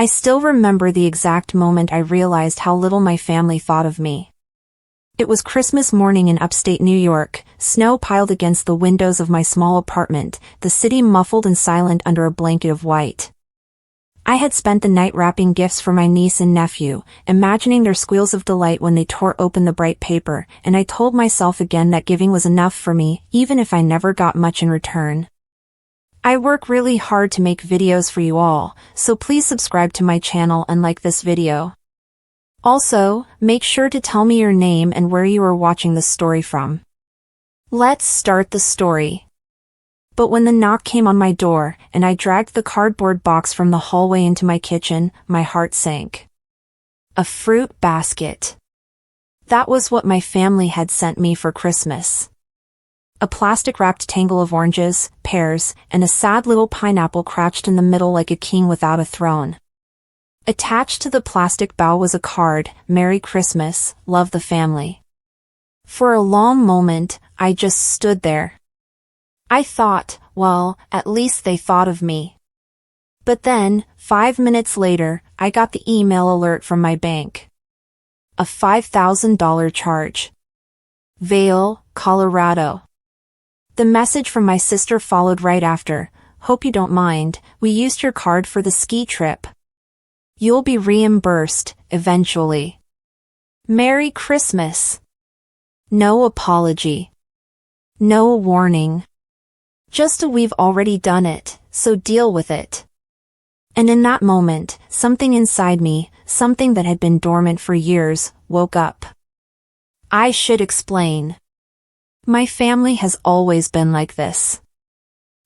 I still remember the exact moment I realized how little my family thought of me. It was Christmas morning in upstate New York, snow piled against the windows of my small apartment, the city muffled and silent under a blanket of white. I had spent the night wrapping gifts for my niece and nephew, imagining their squeals of delight when they tore open the bright paper, and I told myself again that giving was enough for me, even if I never got much in return. I work really hard to make videos for you all, so please subscribe to my channel and like this video. Also, make sure to tell me your name and where you are watching this story from. Let's start the story. But when the knock came on my door, and I dragged the cardboard box from the hallway into my kitchen, my heart sank. A fruit basket. That was what my family had sent me for Christmas. A plastic-wrapped tangle of oranges, pears, and a sad little pineapple crouched in the middle like a king without a throne. Attached to the plastic bow was a card, "Merry Christmas, love the family." For a long moment, I just stood there. I thought, well, at least they thought of me. But then, 5 minutes later, I got the email alert from my bank. A $5,000 charge. Vail, Colorado. The message from my sister followed right after. "Hope you don't mind, we used your card for the ski trip. You'll be reimbursed, eventually. Merry Christmas." No apology. No warning. Just a "we've already done it, so deal with it." And in that moment, something inside me, something that had been dormant for years, woke up. I should explain. My family has always been like this.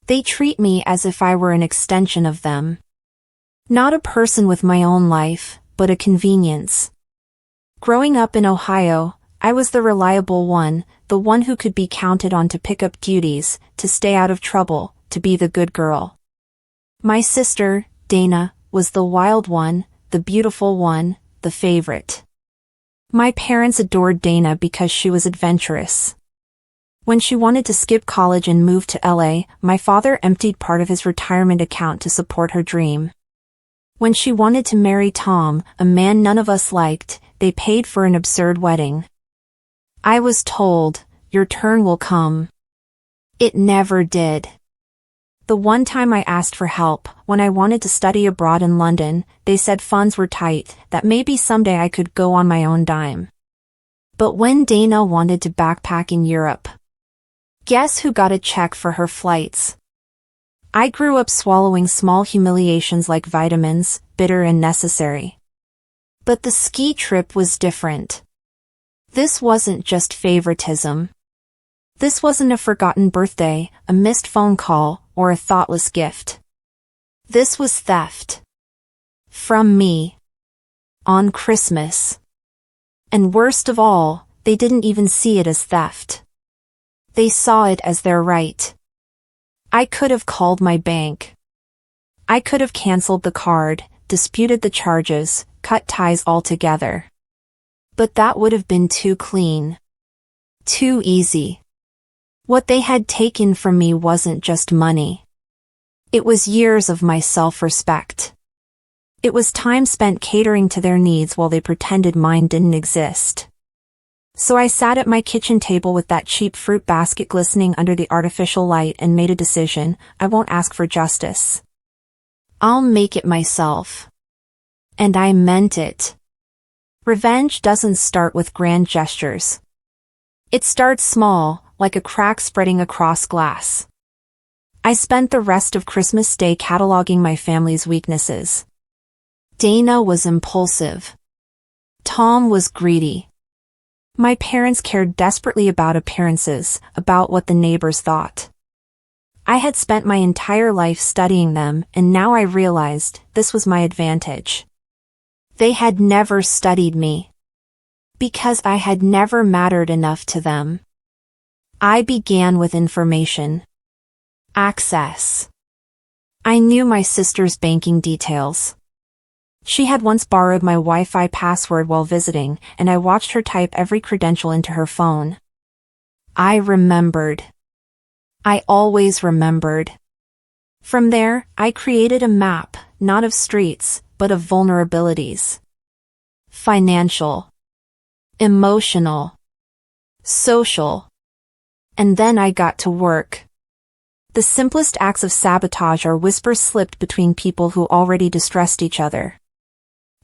They treat me as if I were an extension of them. Not a person with my own life, but a convenience. Growing up in Ohio, I was the reliable one, the one who could be counted on to pick up duties, to stay out of trouble, to be the good girl. My sister, Dana, was the wild one, the beautiful one, the favorite. My parents adored Dana because she was adventurous. When she wanted to skip college and move to LA, my father emptied part of his retirement account to support her dream. When she wanted to marry Tom, a man none of us liked, they paid for an absurd wedding. I was told, "Your turn will come." It never did. The one time I asked for help, when I wanted to study abroad in London, they said funds were tight, that maybe someday I could go on my own dime. But when Dana wanted to backpack in Europe, guess who got a check for her flights? I grew up swallowing small humiliations like vitamins, bitter and necessary. But the ski trip was different. This wasn't just favoritism. This wasn't a forgotten birthday, a missed phone call, or a thoughtless gift. This was theft. From me. On Christmas. And worst of all, they didn't even see it as theft. They saw it as their right. I could have called my bank. I could have canceled the card, disputed the charges, cut ties altogether. But that would have been too clean. Too easy. What they had taken from me wasn't just money. It was years of my self-respect. It was time spent catering to their needs while they pretended mine didn't exist. So I sat at my kitchen table with that cheap fruit basket glistening under the artificial light and made a decision. I won't ask for justice. I'll make it myself. And I meant it. Revenge doesn't start with grand gestures. It starts small, like a crack spreading across glass. I spent the rest of Christmas Day cataloging my family's weaknesses. Dana was impulsive. Tom was greedy. My parents cared desperately about appearances, about what the neighbors thought. I had spent my entire life studying them, and now I realized this was my advantage. They had never studied me. Because I had never mattered enough to them. I began with information. Access. I knew my sister's banking details. She had once borrowed my Wi-Fi password while visiting, and I watched her type every credential into her phone. I remembered. I always remembered. From there, I created a map, not of streets, but of vulnerabilities. Financial, emotional, social. And then I got to work. The simplest acts of sabotage are whispers slipped between people who already distressed each other.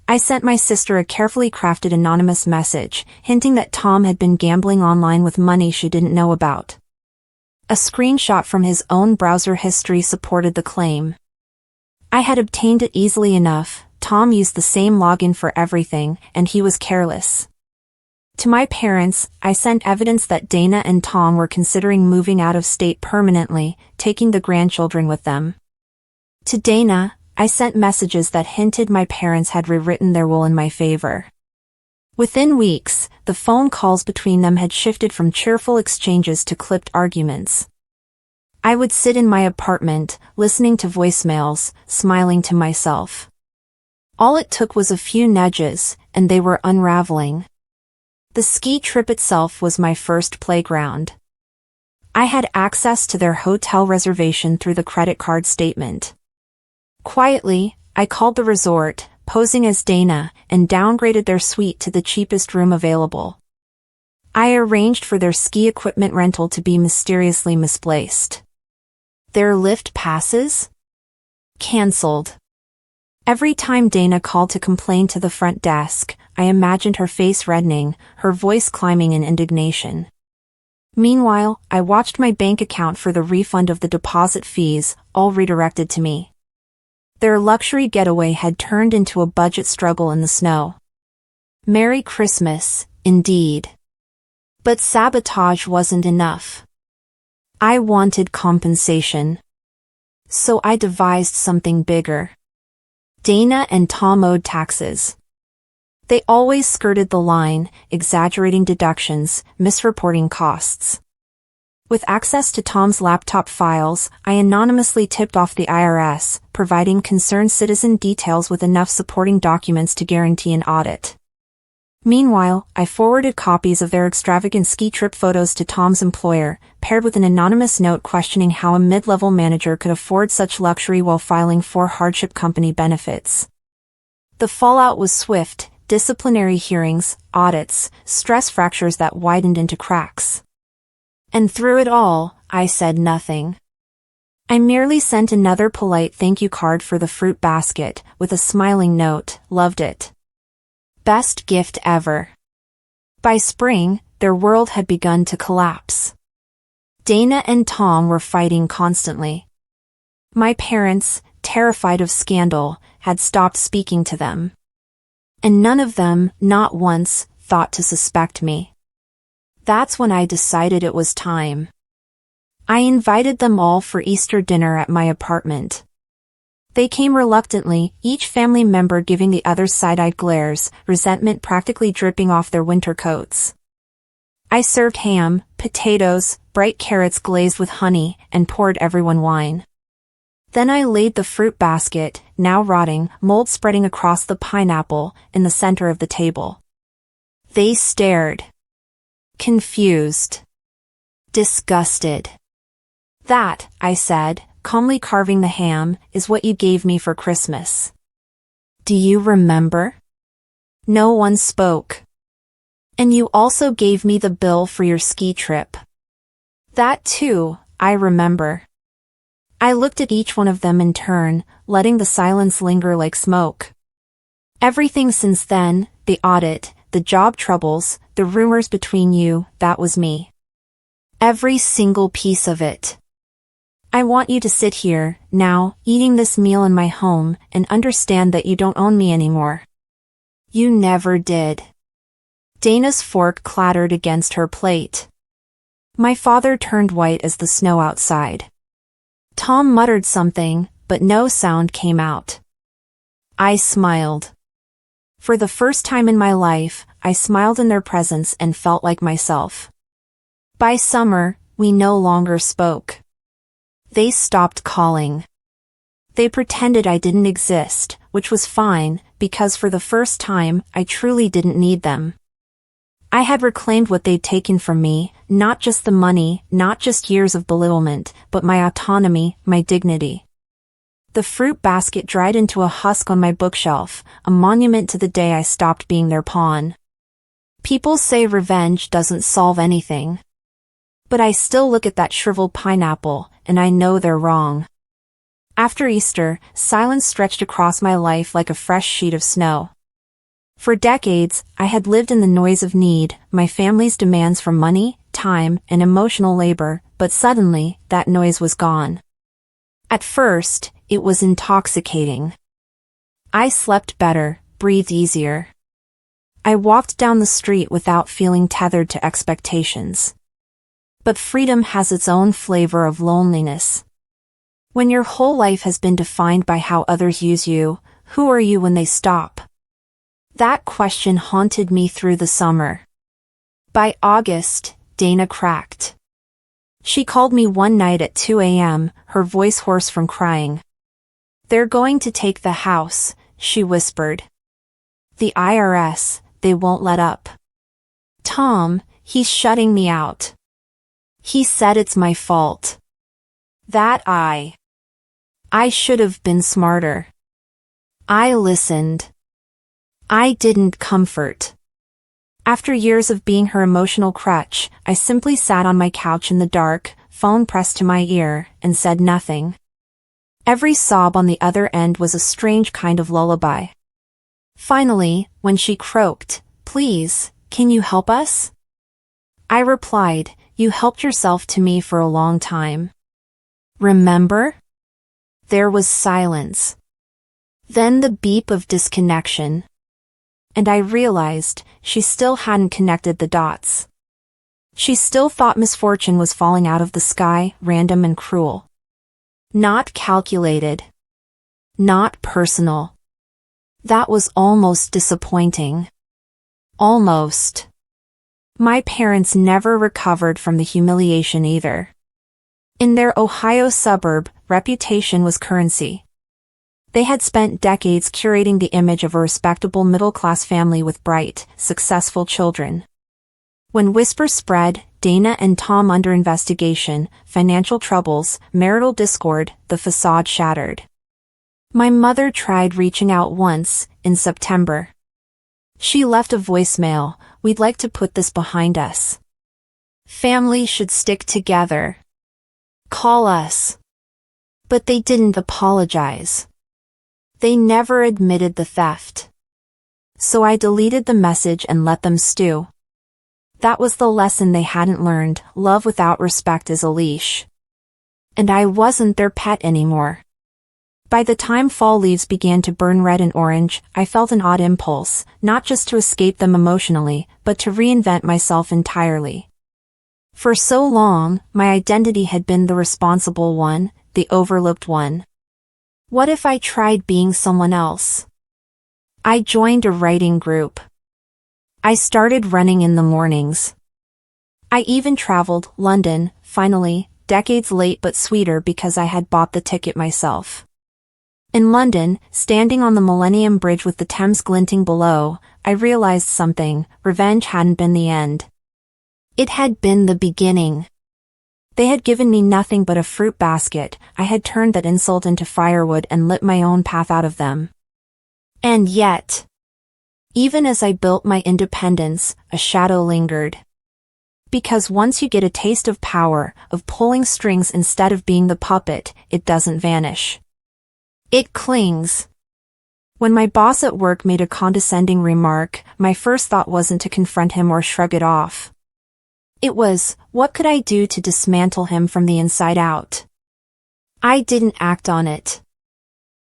I sent my sister a carefully crafted anonymous message, hinting that Tom had been gambling online with money she didn't know about. A screenshot from his own browser history supported the claim. I had obtained it easily enough. Tom used the same login for everything, and he was careless. To my parents, I sent evidence that Dana and Tom were considering moving out of state permanently, taking the grandchildren with them. To Dana, I sent messages that hinted my parents had rewritten their will in my favor. Within weeks, the phone calls between them had shifted from cheerful exchanges to clipped arguments. I would sit in my apartment, listening to voicemails, smiling to myself. All it took was a few nudges, and they were unraveling. The ski trip itself was my first playground. I had access to their hotel reservation through the credit card statement. Quietly, I called the resort, posing as Dana, and downgraded their suite to the cheapest room available. I arranged for their ski equipment rental to be mysteriously misplaced. Their lift passes? Cancelled. Every time Dana called to complain to the front desk, I imagined her face reddening, her voice climbing in indignation. Meanwhile, I watched my bank account for the refund of the deposit fees, all redirected to me. Their luxury getaway had turned into a budget struggle in the snow. Merry Christmas, indeed. But sabotage wasn't enough. I wanted compensation. So I devised something bigger. Dana and Tom owed taxes. They always skirted the line, exaggerating deductions, misreporting costs. With access to Tom's laptop files, I anonymously tipped off the IRS, providing concerned citizen details with enough supporting documents to guarantee an audit. Meanwhile, I forwarded copies of their extravagant ski trip photos to Tom's employer, paired with an anonymous note questioning how a mid-level manager could afford such luxury while filing for hardship company benefits. The fallout was swift: disciplinary hearings, audits, stress fractures that widened into cracks. And through it all, I said nothing. I merely sent another polite thank you card for the fruit basket, with a smiling note, "Loved it. Best gift ever." By spring, their world had begun to collapse. Dana and Tom were fighting constantly. My parents, terrified of scandal, had stopped speaking to them. And none of them, not once, thought to suspect me. That's when I decided it was time. I invited them all for Easter dinner at my apartment. They came reluctantly, each family member giving the other side-eyed glares, resentment practically dripping off their winter coats. I served ham, potatoes, bright carrots glazed with honey, and poured everyone wine. Then I laid the fruit basket, now rotting, mold spreading across the pineapple, in the center of the table. They stared. Confused. Disgusted. "That," I said, calmly carving the ham, "is what you gave me for Christmas. Do you remember?" No one spoke. "And you also gave me the bill for your ski trip." "That too, I remember." I looked at each one of them in turn, letting the silence linger like smoke. Everything since then, the audit, the job troubles, the rumors between you, that was me. Every single piece of it. I want you to sit here, now, eating this meal in my home, and understand that you don't own me anymore. You never did. Dana's fork clattered against her plate. My father turned white as the snow outside. Tom muttered something, but no sound came out. I smiled. For the first time in my life, I smiled in their presence and felt like myself. By summer, we no longer spoke. They stopped calling. They pretended I didn't exist, which was fine, because for the first time, I truly didn't need them. I had reclaimed what they'd taken from me, not just the money, not just years of belittlement, but my autonomy, my dignity. The fruit basket dried into a husk on my bookshelf, a monument to the day I stopped being their pawn. People say revenge doesn't solve anything. But I still look at that shriveled pineapple, and I know they're wrong. After Easter, silence stretched across my life like a fresh sheet of snow. For decades, I had lived in the noise of need, my family's demands for money, time, and emotional labor, but suddenly, that noise was gone. At first, it was intoxicating. I slept better, breathed easier. I walked down the street without feeling tethered to expectations. But freedom has its own flavor of loneliness. When your whole life has been defined by how others use you, who are you when they stop? That question haunted me through the summer. By August, Dana cracked. She called me one night at 2 a.m., her voice hoarse from crying. "They're going to take the house," she whispered. "The IRS, they won't let up. Tom, he's shutting me out. He said it's my fault. That I should have been smarter. I listened. I didn't comfort." After years of being her emotional crutch, I simply sat on my couch in the dark, phone pressed to my ear, and said nothing. Every sob on the other end was a strange kind of lullaby. Finally, when she croaked, "Please, can you help us?" I replied, "You helped yourself to me for a long time. Remember?" There was silence. Then the beep of disconnection. And I realized, she still hadn't connected the dots. She still thought misfortune was falling out of the sky, random and cruel. Not calculated. Not personal. That was almost disappointing. Almost. My parents never recovered from the humiliation either. In their Ohio suburb, reputation was currency. They had spent decades curating the image of a respectable middle-class family with bright, successful children. When whispers spread, Dana and Tom under investigation, financial troubles, marital discord, the facade shattered. My mother tried reaching out once, in September. She left a voicemail, "We'd like to put this behind us. Family should stick together. Call us." But they didn't apologize. They never admitted the theft. So I deleted the message and let them stew. That was the lesson they hadn't learned, love without respect is a leash. And I wasn't their pet anymore. By the time fall leaves began to burn red and orange, I felt an odd impulse, not just to escape them emotionally, but to reinvent myself entirely. For so long, my identity had been the responsible one, the overlooked one. What if I tried being someone else? I joined a writing group. I started running in the mornings. I even traveled, London, finally, decades late but sweeter because I had bought the ticket myself. In London, standing on the Millennium Bridge with the Thames glinting below, I realized something: revenge hadn't been the end. It had been the beginning. They had given me nothing but a fruit basket. I had turned that insult into firewood and lit my own path out of them. And yet, even as I built my independence, a shadow lingered. Because once you get a taste of power, of pulling strings instead of being the puppet, it doesn't vanish. It clings. When my boss at work made a condescending remark, my first thought wasn't to confront him or shrug it off. It was, what could I do to dismantle him from the inside out? I didn't act on it.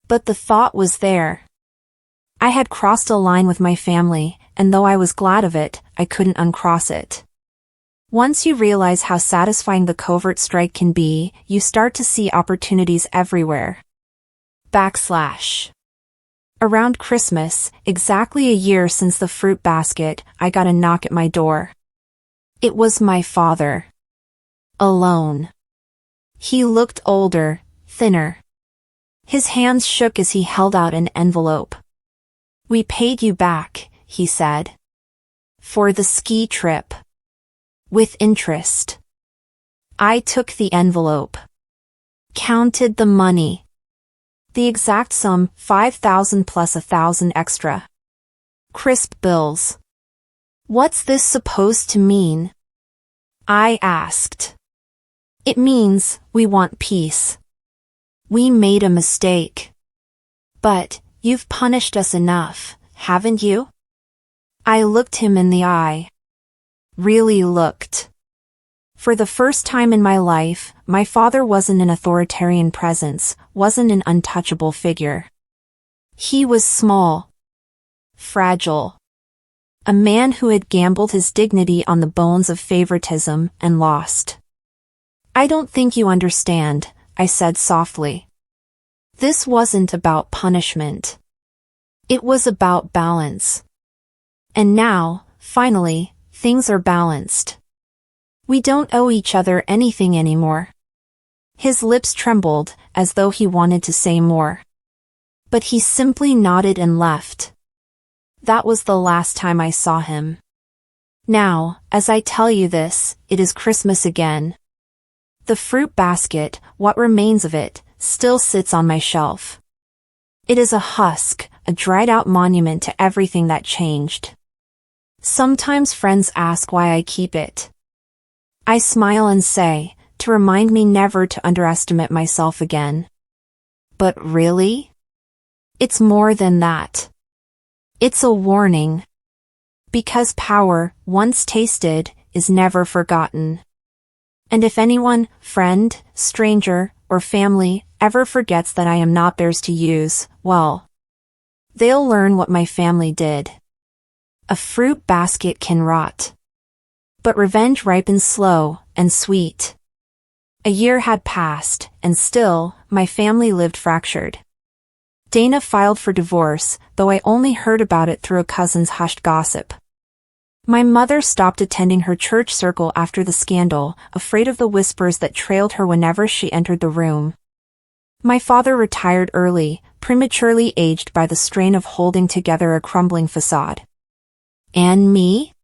But the thought was there. I had crossed a line with my family, and though I was glad of it, I couldn't uncross it. Once you realize how satisfying the covert strike can be, you start to see opportunities everywhere. Around Christmas, exactly a year since the fruit basket, I got a knock at my door. It was my father. Alone. He looked older, thinner. His hands shook as he held out an envelope. "We paid you back," he said. "For the ski trip. With interest." I took the envelope. Counted the money. The exact sum, 5,000 plus 1,000 extra. Crisp bills. What's this supposed to mean? I asked. It means we want peace. We made a mistake. But you've punished us enough, haven't you? I looked him in the eye. Really looked. For the first time in my life, my father wasn't an authoritarian presence, wasn't an untouchable figure. He was small. Fragile. A man who had gambled his dignity on the bones of favoritism and lost. I don't think you understand, I said softly. This wasn't about punishment. It was about balance. And now, finally, things are balanced. We don't owe each other anything anymore. His lips trembled, as though he wanted to say more. But he simply nodded and left. That was the last time I saw him. Now, as I tell you this, it is Christmas again. The fruit basket, what remains of it, still sits on my shelf. It is a husk, a dried-out monument to everything that changed. Sometimes friends ask why I keep it. I smile and say, to remind me never to underestimate myself again. But really? It's more than that. It's a warning. Because power, once tasted, is never forgotten. And if anyone, friend, stranger, or family, ever forgets that I am not theirs to use, well, they'll learn what my family did. A fruit basket can rot. But revenge ripens slow and sweet. A year had passed, and still, my family lived fractured. Dana filed for divorce, though I only heard about it through a cousin's hushed gossip. My mother stopped attending her church circle after the scandal, afraid of the whispers that trailed her whenever she entered the room. My father retired early, prematurely aged by the strain of holding together a crumbling facade. And me?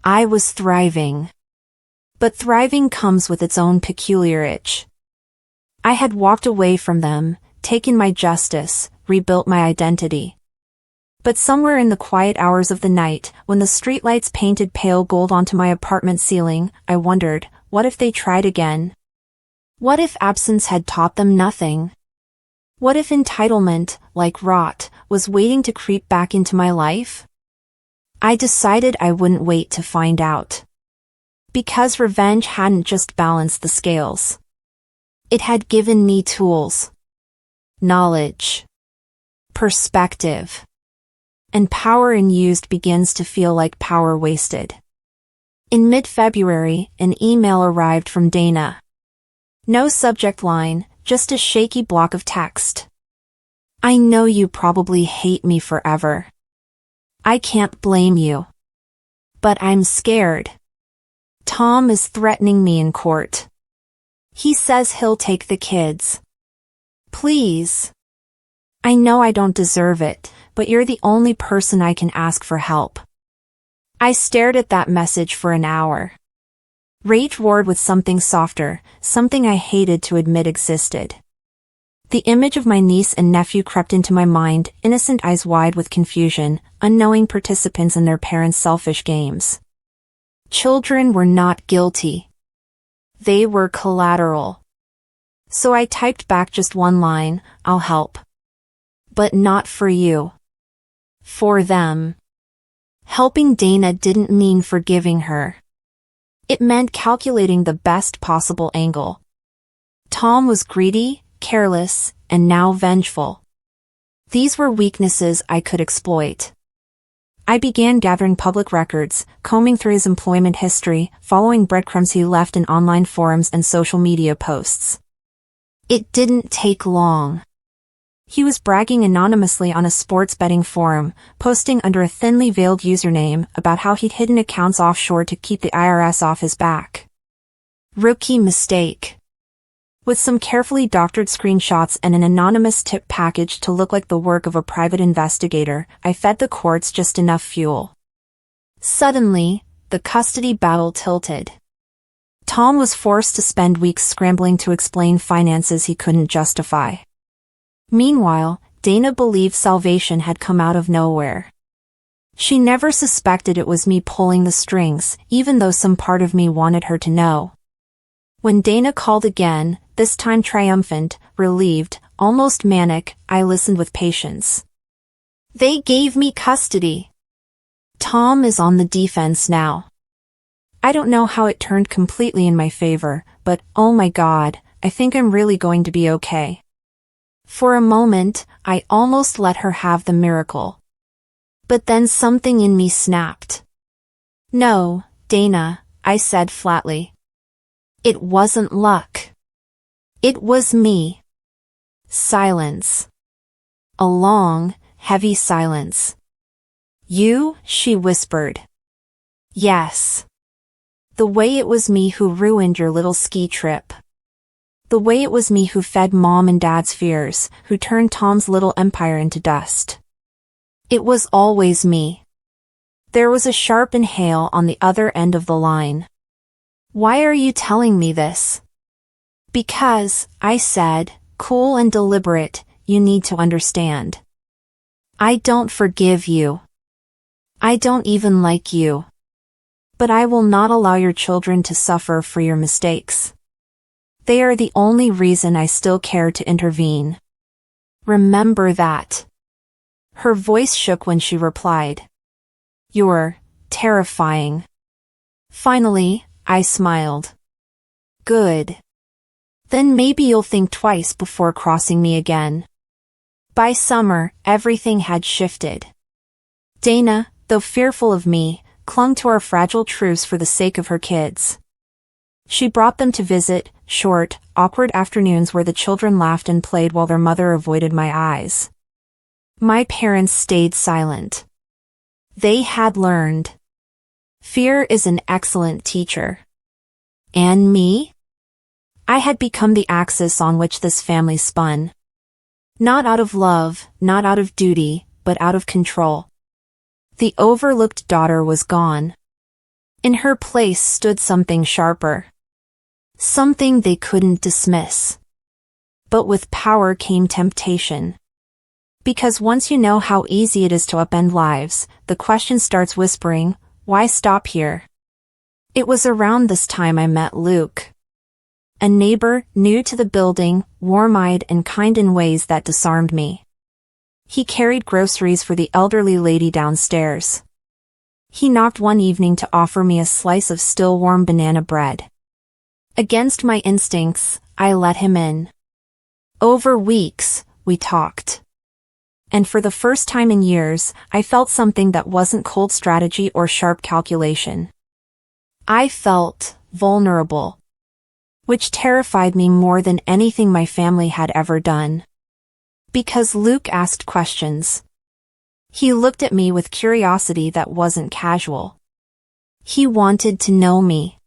I was thriving. But thriving comes with its own peculiar itch. I had walked away from them, taken my justice, rebuilt my identity. But somewhere in the quiet hours of the night, when the streetlights painted pale gold onto my apartment ceiling, I wondered, what if they tried again? What if absence had taught them nothing? What if entitlement, like rot, was waiting to creep back into my life? I decided I wouldn't wait to find out. Because revenge hadn't just balanced the scales. It had given me tools. Knowledge. Perspective. And power unused begins to feel like power wasted. In mid-February, an email arrived from Dana. No subject line, just a shaky block of text. I know you probably hate me forever. I can't blame you. But I'm scared. Tom is threatening me in court. He says he'll take the kids. Please. I know I don't deserve it, but you're the only person I can ask for help. I stared at that message for an hour. Rage warred with something softer, something I hated to admit existed. The image of my niece and nephew crept into my mind, innocent eyes wide with confusion, unknowing participants in their parents' selfish games. Children were not guilty. They were collateral. So I typed back just one line, I'll help. But not for you. For them. Helping Dana didn't mean forgiving her. It meant calculating the best possible angle. Tom was greedy, careless, and now vengeful. These were weaknesses I could exploit. I began gathering public records, combing through his employment history, following breadcrumbs he left in online forums and social media posts. It didn't take long. He was bragging anonymously on a sports betting forum, posting under a thinly veiled username about how he'd hidden accounts offshore to keep the IRS off his back. Rookie mistake. With some carefully doctored screenshots and an anonymous tip package to look like the work of a private investigator, I fed the courts just enough fuel. Suddenly, the custody battle tilted. Tom was forced to spend weeks scrambling to explain finances he couldn't justify. Meanwhile, Dana believed salvation had come out of nowhere. She never suspected it was me pulling the strings, even though some part of me wanted her to know. When Dana called again, this time triumphant, relieved, almost manic, I listened with patience. They gave me custody. Tom is on the defense now. I don't know how it turned completely in my favor, but, oh my God, I think I'm really going to be okay. For a moment, I almost let her have the miracle. But then something in me snapped. No, Dana, I said flatly. It wasn't luck. It was me. Silence. A long, heavy silence. You, she whispered. Yes. The way it was me who ruined your little ski trip. The way it was me who fed Mom and Dad's fears, who turned Tom's little empire into dust. It was always me. There was a sharp inhale on the other end of the line. Why are you telling me this? Because, I said, cool and deliberate, you need to understand. I don't forgive you. I don't even like you. But I will not allow your children to suffer for your mistakes. They are the only reason I still care to intervene. Remember that. Her voice shook when she replied. You're terrifying. Finally, I smiled. Good. Then maybe you'll think twice before crossing me again. By summer, everything had shifted. Dana, though fearful of me, clung to our fragile truce for the sake of her kids. She brought them to visit, short, awkward afternoons where the children laughed and played while their mother avoided my eyes. My parents stayed silent. They had learned. Fear is an excellent teacher. And me? I had become the axis on which this family spun. Not out of love, not out of duty, but out of control. The overlooked daughter was gone. In her place stood something sharper. Something they couldn't dismiss. But with power came temptation. Because once you know how easy it is to upend lives, the question starts whispering, why stop here? It was around this time I met Luke. A neighbor, new to the building, warm-eyed and kind in ways that disarmed me. He carried groceries for the elderly lady downstairs. He knocked one evening to offer me a slice of still warm banana bread. Against my instincts, I let him in. Over weeks, we talked. And for the first time in years, I felt something that wasn't cold strategy or sharp calculation. I felt vulnerable. Which terrified me more than anything my family had ever done. Because Luke asked questions. He looked at me with curiosity that wasn't casual. He wanted to know me.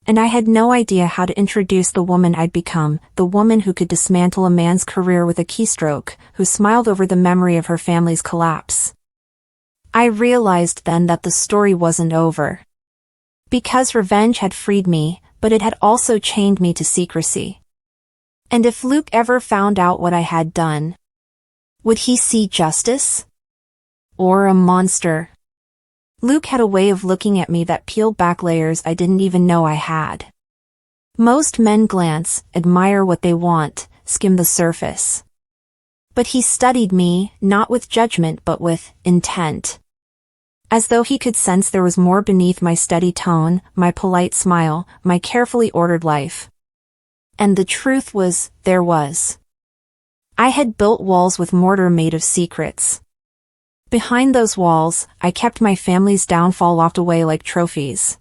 And I had no idea how to introduce the woman I'd become, the woman who could dismantle a man's career with a keystroke, who smiled over the memory of her family's collapse. I realized then that the story wasn't over. Because revenge had freed me, but it had also chained me to secrecy. And if Luke ever found out what I had done, would he see justice? Or a monster? Luke had a way of looking at me that peeled back layers I didn't even know I had. Most men glance, admire what they want, skim the surface. But he studied me, not with judgment but with intent. As though he could sense there was more beneath my steady tone, my polite smile, my carefully ordered life. And the truth was, there was. I had built walls with mortar made of secrets. Behind those walls, I kept my family's downfall locked away like trophies.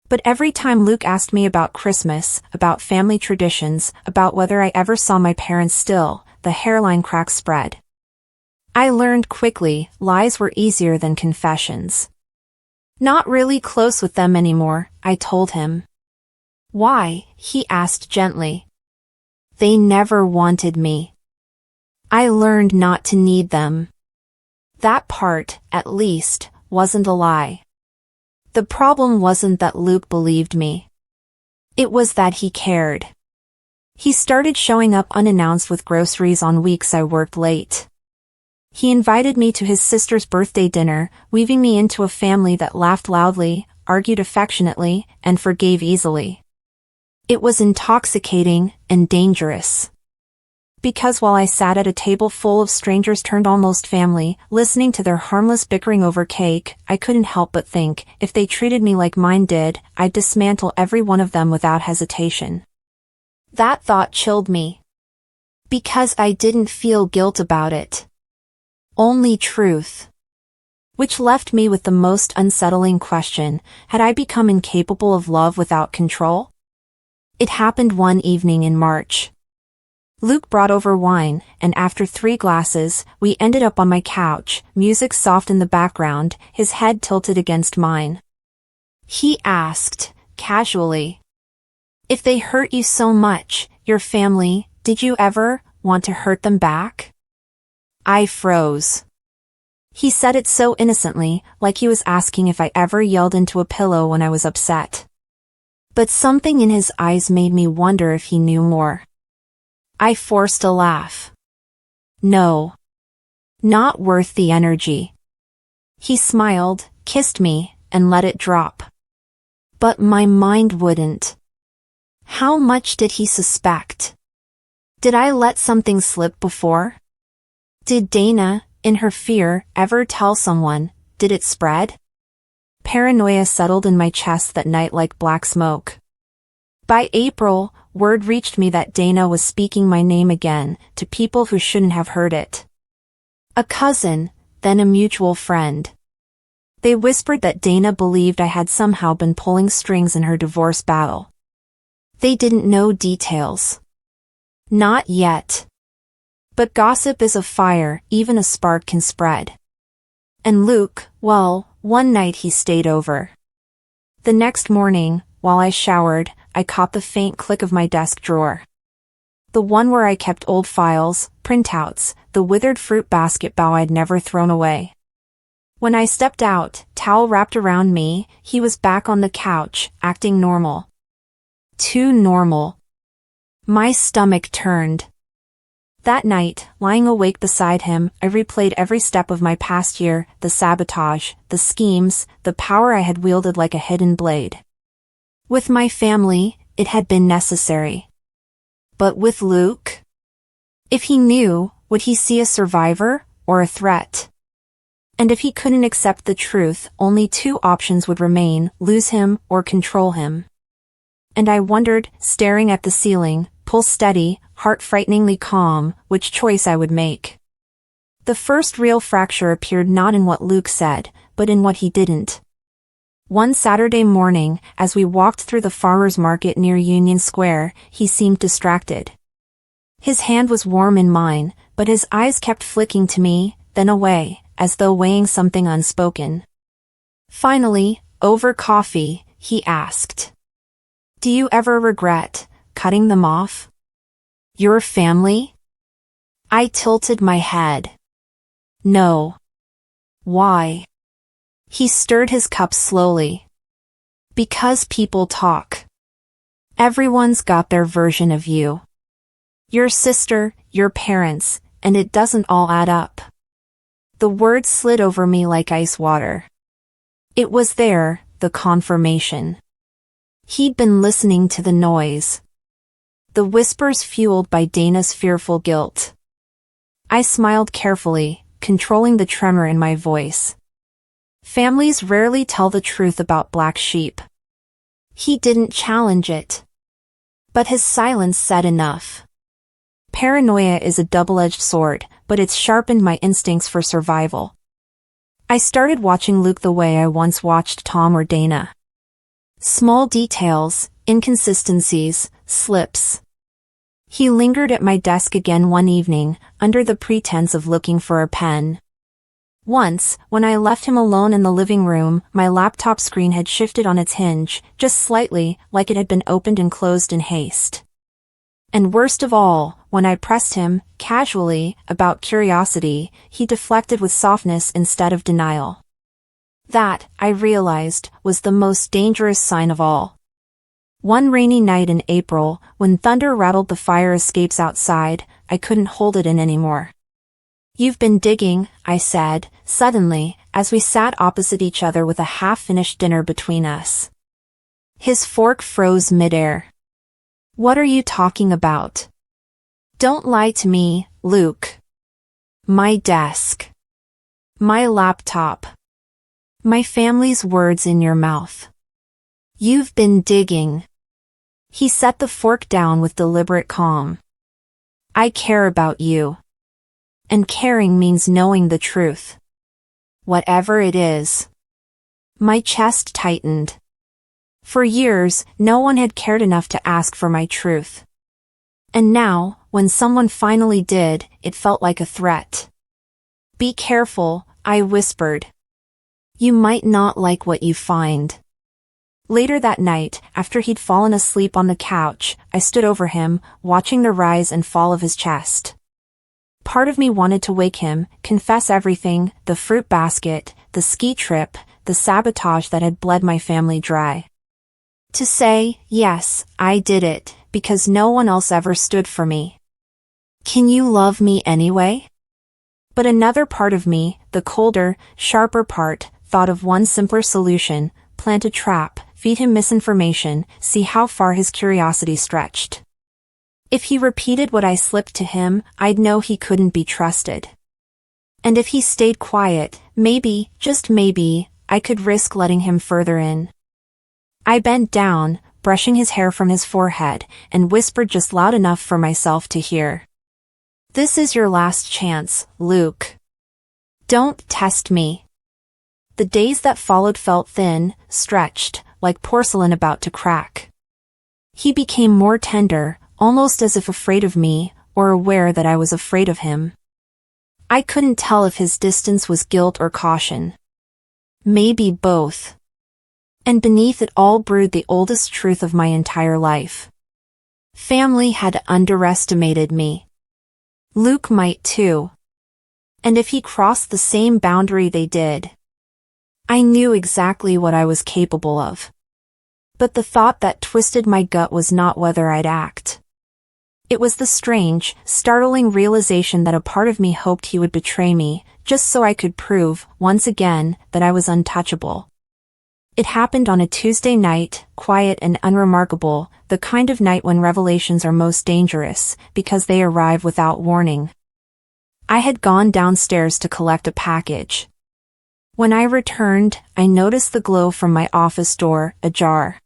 But every time Luke asked me about Christmas, about family traditions, about whether I ever saw my parents still, the hairline cracks spread. I learned quickly, lies were easier than confessions. Not really close with them anymore, I told him. Why? He asked gently. They never wanted me. I learned not to need them. That part, at least, wasn't a lie. The problem wasn't that Luke believed me. It was that he cared. He started showing up unannounced with groceries on weeks I worked late. He invited me to his sister's birthday dinner, weaving me into a family that laughed loudly, argued affectionately, and forgave easily. It was intoxicating and dangerous. Because while I sat at a table full of strangers turned almost family, listening to their harmless bickering over cake, I couldn't help but think, if they treated me like mine did, I'd dismantle every one of them without hesitation. That thought chilled me. Because I didn't feel guilt about it. Only truth. Which left me with the most unsettling question: had I become incapable of love without control? It happened one evening in March. Luke brought over wine, and after 3 glasses, we ended up on my couch, music soft in the background, his head tilted against mine. He asked, casually, "If they hurt you so much, your family, did you ever want to hurt them back?" I froze. He said it so innocently, like he was asking if I ever yelled into a pillow when I was upset. But something in his eyes made me wonder if he knew more. I forced a laugh. No. Not worth the energy. He smiled, kissed me, and let it drop. But my mind wouldn't. How much did he suspect? Did I let something slip before? Did Dana, in her fear, ever tell someone? Did it spread? Paranoia settled in my chest that night like black smoke. By April, word reached me that Dana was speaking my name again, to people who shouldn't have heard it. A cousin, then a mutual friend. They whispered that Dana believed I had somehow been pulling strings in her divorce battle. They didn't know details. Not yet. But gossip is a fire, even a spark can spread. And Luke, well, one night he stayed over. The next morning, while I showered, I caught the faint click of my desk drawer. The one where I kept old files, printouts, the withered fruit basket bowl I'd never thrown away. When I stepped out, towel wrapped around me, he was back on the couch, acting normal. Too normal. My stomach turned. That night, lying awake beside him, I replayed every step of my past year, the sabotage, the schemes, the power I had wielded like a hidden blade. With my family, it had been necessary. But with Luke? If he knew, would he see a survivor, or a threat? And if he couldn't accept the truth, only 2 options would remain: lose him, or control him. And I wondered, staring at the ceiling, pulse steady, heart frighteningly calm, which choice I would make. The first real fracture appeared not in what Luke said, but in what he didn't. One Saturday morning, as we walked through the farmer's market near Union Square, he seemed distracted. His hand was warm in mine, but his eyes kept flicking to me, then away, as though weighing something unspoken. Finally, over coffee, he asked, "Do you ever regret cutting them off? Your family?" I tilted my head. No. Why? He stirred his cup slowly. Because people talk. Everyone's got their version of you. Your sister, your parents, and it doesn't all add up. The words slid over me like ice water. It was there, the confirmation. He'd been listening to the noise. The whispers fueled by Dana's fearful guilt. I smiled carefully, controlling the tremor in my voice. Families rarely tell the truth about black sheep. He didn't challenge it. But his silence said enough. Paranoia is a double-edged sword, but it's sharpened my instincts for survival. I started watching Luke the way I once watched Tom or Dana. Small details, inconsistencies, slips. He lingered at my desk again one evening, under the pretense of looking for a pen. Once, when I left him alone in the living room, my laptop screen had shifted on its hinge, just slightly, like it had been opened and closed in haste. And worst of all, when I pressed him, casually, about curiosity, he deflected with softness instead of denial. That, I realized, was the most dangerous sign of all. One rainy night in April, when thunder rattled the fire escapes outside, I couldn't hold it in anymore. "You've been digging," I said, suddenly, as we sat opposite each other with a half-finished dinner between us. His fork froze midair. "What are you talking about?" "Don't lie to me, Luke." "My desk. My laptop. My family's words in your mouth. You've been digging." He set the fork down with deliberate calm. "I care about you. And caring means knowing the truth. Whatever it is." My chest tightened. For years, no one had cared enough to ask for my truth. And now, when someone finally did, it felt like a threat. "Be careful," I whispered. "You might not like what you find." Later that night, after he'd fallen asleep on the couch, I stood over him, watching the rise and fall of his chest. Part of me wanted to wake him, confess everything, the fruit basket, the ski trip, the sabotage that had bled my family dry. To say, yes, I did it, because no one else ever stood for me. "Can you love me anyway?" But another part of me, the colder, sharper part, thought of one simpler solution: plant a trap, feed him misinformation, see how far his curiosity stretched. If he repeated what I slipped to him, I'd know he couldn't be trusted. And if he stayed quiet, maybe, just maybe, I could risk letting him further in. I bent down, brushing his hair from his forehead, and whispered just loud enough for myself to hear. "This is your last chance, Luke. Don't test me." The days that followed felt thin, stretched, like porcelain about to crack. He became more tender, almost as if afraid of me, or aware that I was afraid of him. I couldn't tell if his distance was guilt or caution. Maybe both. And beneath it all brewed the oldest truth of my entire life. Family had underestimated me. Luke might too. And if he crossed the same boundary they did, I knew exactly what I was capable of. But the thought that twisted my gut was not whether I'd act. It was the strange, startling realization that a part of me hoped he would betray me, just so I could prove, once again, that I was untouchable. It happened on a Tuesday night, quiet and unremarkable, the kind of night when revelations are most dangerous, because they arrive without warning. I had gone downstairs to collect a package. When I returned, I noticed the glow from my office door, ajar.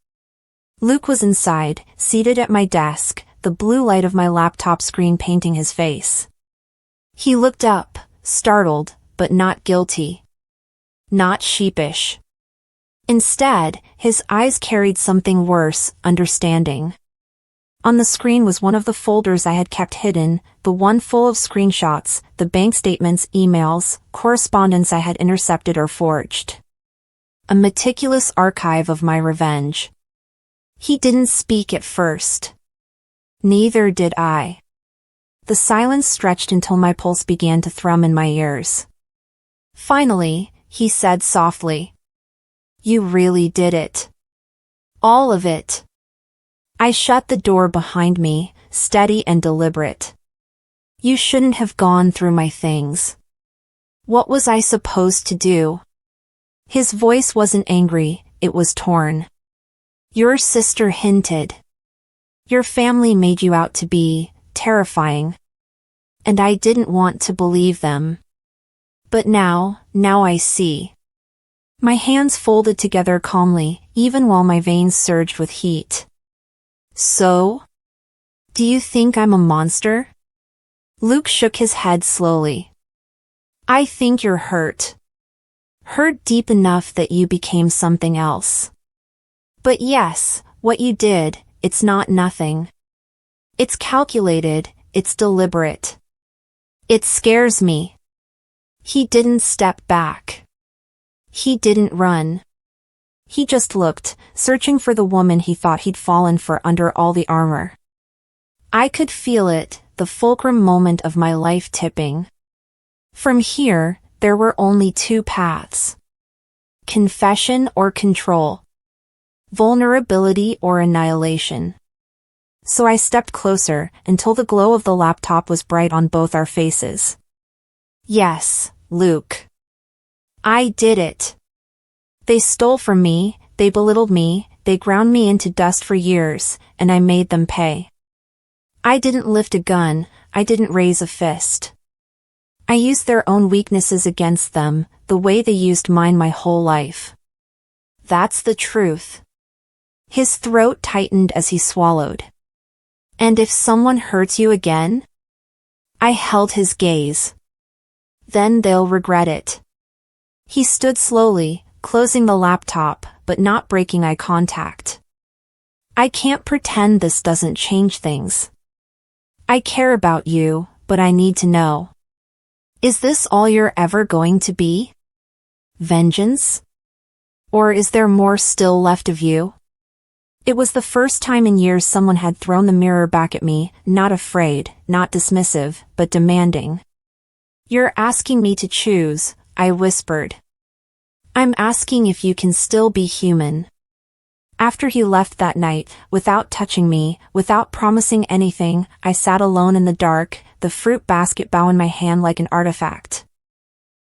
Luke was inside, seated at my desk, the blue light of my laptop screen painting his face. He looked up, startled, but not guilty. Not sheepish. Instead, his eyes carried something worse, understanding. On the screen was one of the folders I had kept hidden, the one full of screenshots, the bank statements, emails, correspondence I had intercepted or forged. A meticulous archive of my revenge. He didn't speak at first. Neither did I. The silence stretched until my pulse began to thrum in my ears. Finally, he said softly, "You really did it. All of it." I shut the door behind me, steady and deliberate. "You shouldn't have gone through my things." What was I supposed to do? His voice wasn't angry, it was torn. "Your sister hinted. Your family made you out to be terrifying. And I didn't want to believe them. But now I see." My hands folded together calmly, even while my veins surged with heat. "So? Do you think I'm a monster?" Luke shook his head slowly. "I think you're hurt. Hurt deep enough that you became something else. But yes, what you did, it's not nothing. It's calculated, it's deliberate. It scares me." He didn't step back. He didn't run. He just looked, searching for the woman he thought he'd fallen for under all the armor. I could feel it, the fulcrum moment of my life tipping. From here, there were only two paths. Confession or control. vulnerability or annihilation. So I stepped closer until the glow of the laptop was bright on both our faces. Yes, Luke. I did it. They stole from me, they belittled me, they ground me into dust for years, and I made them pay. I didn't lift a gun, I didn't raise a fist. I used their own weaknesses against them, the way they used mine my whole life. That's the truth. His throat tightened as he swallowed. And if someone hurts you again? I held his gaze. Then they'll regret it. He stood slowly, closing the laptop, but not breaking eye contact. I can't pretend this doesn't change things. I care about you, but I need to know. Is this all you're ever going to be? Vengeance? Or is there more still left of you? It was the first time in years someone had thrown the mirror back at me, not afraid, not dismissive, but demanding. You're asking me to choose, I whispered. I'm asking if you can still be human. After he left that night, without touching me, without promising anything, I sat alone in the dark, the fruit basket bow in my hand like an artifact.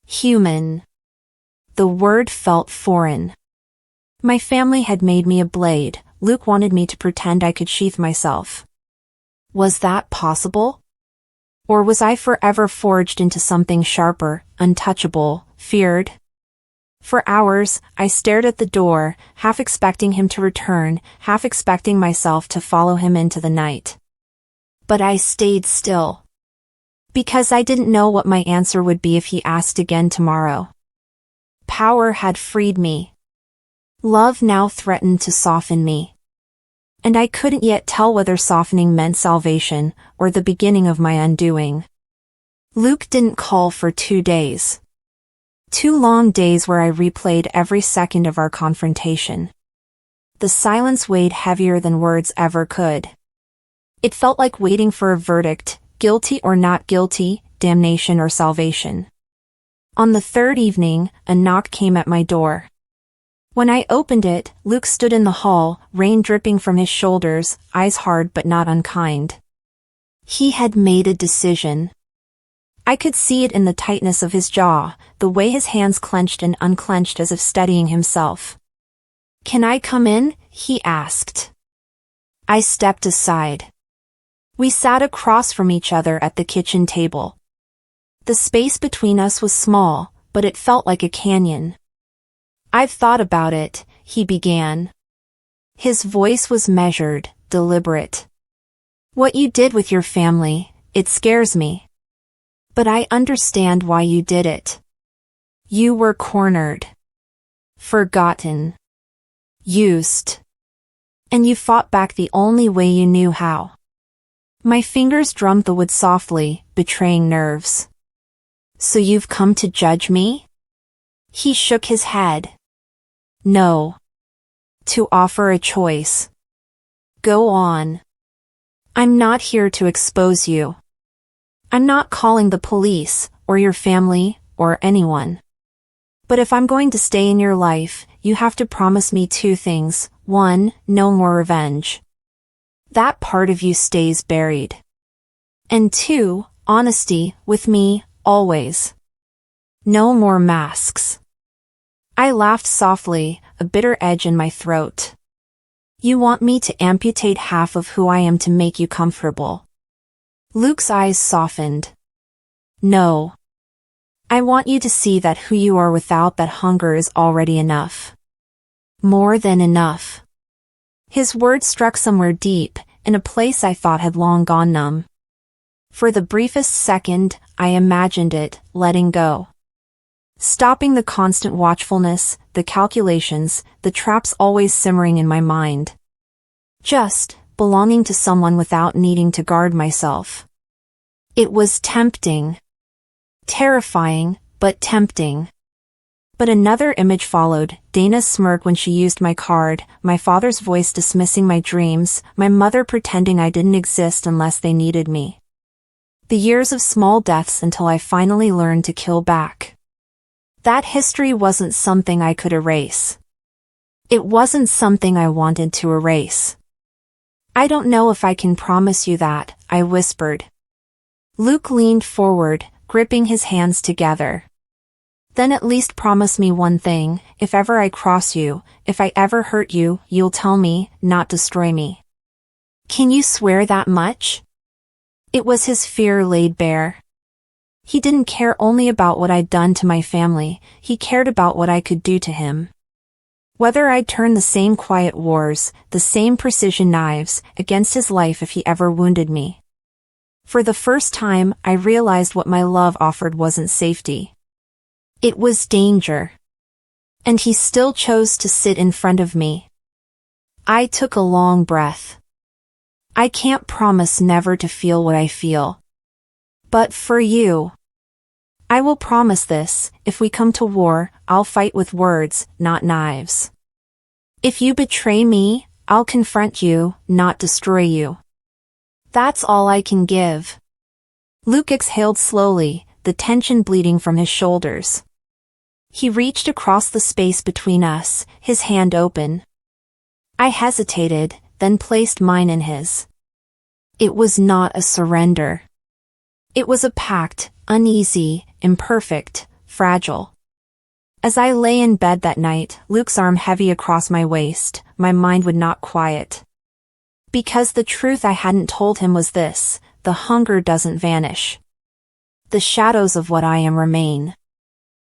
Human. The word felt foreign. My family had made me a blade. Luke wanted me to pretend I could sheath myself. Was that possible? Or was I forever forged into something sharper, untouchable, feared? For hours, I stared at the door, half expecting him to return, half expecting myself to follow him into the night. But I stayed still. Because I didn't know what my answer would be if he asked again tomorrow. Power had freed me. Love now threatened to soften me. And I couldn't yet tell whether softening meant salvation, or the beginning of my undoing. Luke didn't call for 2 days. 2 long days where I replayed every second of our confrontation. The silence weighed heavier than words ever could. It felt like waiting for a verdict, guilty or not guilty, damnation or salvation. On the 3rd evening, a knock came at my door. When I opened it, Luke stood in the hall, rain dripping from his shoulders, eyes hard but not unkind. He had made a decision. I could see it in the tightness of his jaw, the way his hands clenched and unclenched as if steadying himself. "Can I come in?" he asked. I stepped aside. We sat across from each other at the kitchen table. The space between us was small, but it felt like a canyon. "I've thought about it," he began. His voice was measured, deliberate. "What you did with your family, it scares me. But I understand why you did it. You were cornered. Forgotten. Used. And you fought back the only way you knew how." My fingers drummed the wood softly, betraying nerves. "So you've come to judge me?" He shook his head. "No. To offer a choice. Go on. I'm not here to expose you. I'm not calling the police, or your family, or anyone. But if I'm going to stay in your life, you have to promise me 2 things. 1, no more revenge. That part of you stays buried. And 2, honesty, with me, always. No more masks." I laughed softly, a bitter edge in my throat. "You want me to amputate half of who I am to make you comfortable?" Luke's eyes softened. "No. I want you to see that who you are without that hunger is already enough. More than enough." His words struck somewhere deep, in a place I thought had long gone numb. For the briefest second, I imagined it, letting go. Stopping the constant watchfulness, the calculations, the traps always simmering in my mind. Just belonging to someone without needing to guard myself. It was tempting. Terrifying, but tempting. But another image followed, Dana's smirk when she used my card, my father's voice dismissing my dreams, my mother pretending I didn't exist unless they needed me. The years of small deaths until I finally learned to kill back. That history wasn't something I could erase. It wasn't something I wanted to erase. I don't know if I can promise you that, I whispered. Luke leaned forward, gripping his hands together. Then at least promise me one thing: if ever I cross you, if I ever hurt you, you'll tell me, not destroy me. Can you swear that much? It was his fear laid bare. He didn't care only about what I'd done to my family, he cared about what I could do to him. Whether I'd turn the same quiet wars, the same precision knives, against his life if he ever wounded me. For the first time, I realized what my love offered wasn't safety. It was danger. And he still chose to sit in front of me. I took a long breath. I can't promise never to feel what I feel. But for you, I will promise this: if we come to war, I'll fight with words, not knives. If you betray me, I'll confront you, not destroy you. That's all I can give. Luke exhaled slowly, the tension bleeding from his shoulders. He reached across the space between us, his hand open. I hesitated, then placed mine in his. It was not a surrender. It was a pact, uneasy, imperfect, fragile. As I lay in bed that night, Luke's arm heavy across my waist, my mind would not quiet. Because the truth I hadn't told him was this: the hunger doesn't vanish. The shadows of what I am remain.